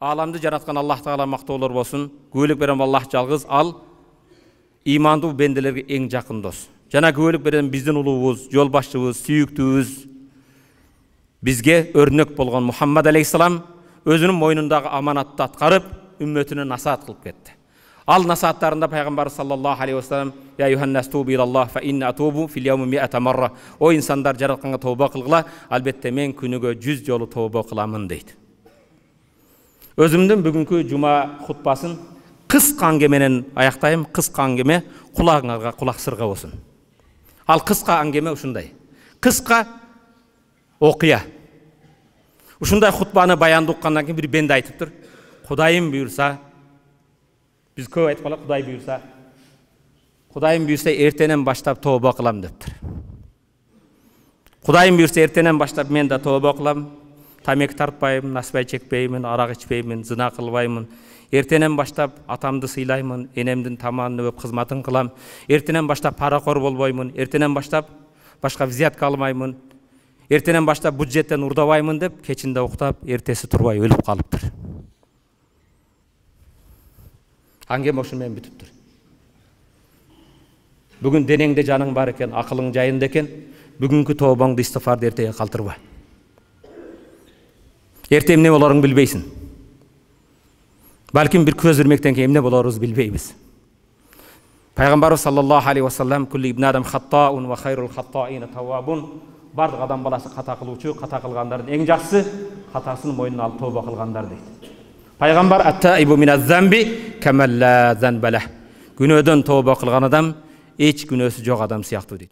Alamды жараткан Аллах Таала мактоолор болсун. Күбөлүк берем Аллах жалгыз, ал имандуу бенделерге эң жакын дос. Жана күбөлүк берем биздин улуубуз, жол башчыбыз, сүйүктүүбүз, бизге өрнөк болгон Мухаммад алейхиссалам өзүнүн мойнундагы аманатты аткарып, үммөтүнө насаат кылып кетти. Ал насааттарында пайгамбар саллаллаху алейхи вассалам: "Я юханнас тубу илаллах фа инна атубу фил яуми ми'ата марра." О инсандар, жаратканга тооба кылгыла, албетте мен күнүгө 100 жолу тооба кыламын дейт. Өзүмдүн бүгүнкү жума хутбасын кыска аңгеменен аяктайм. Кыска аңгеме кулагыңарга кулак сырга болсун. Ал кыска аңгеме ушундай. Кыска окуя. Ушундай хутбаны баянды уккандан кийин бир бенде айтыптыр. Кудайым буйрса, биз көп айтып калат, Кудай буйрса. Кудайым буйрса эртенен баштап тооба кылам дептир. Кудайым буйрса эртенен баштап мен да тооба кылам. Тамек тартпаймын, насыбай чекпеймин, арак ичпеймин, зына кылбаймын. Эртенен баштап атамды сыйлаймын, энемдин таманын өп кызматын кылам. Эртенен баштап паракор болбоймун, эртенен баштап башка взятка алмаймын. Эртенен баштап бюджеттен урдабаймын деп кечинде уктап, эртеси турбай өлүп калыптыр. Аңгем ошо менен бүтүптүр. Бүгүн денеңде жаның бар экен, акылың жайында экен, бүгүнкү тообаңды истифарды эртеге калтырба. Эрте эмне болорун билбейсиң. Балким бир көз ирмектен кийин эмне болорубузду билбейбиз. Пайгамбарыбыз саллаллаху алейхи вассалам: "Кулли ибн адам хаттаун ва хайрул хаттаина таввабун." Бардык адам баласы ката кылуучу, ката кылгандардын эң жакшысы катасын мойнуна алып тооба кылгандар дейт. Пайгамбар: "Ат-таибу миназ-замби камал ла занбалах." Күнөөдөн тооба кылган адам эч күнөөсү жок адам сыяктуу дейт.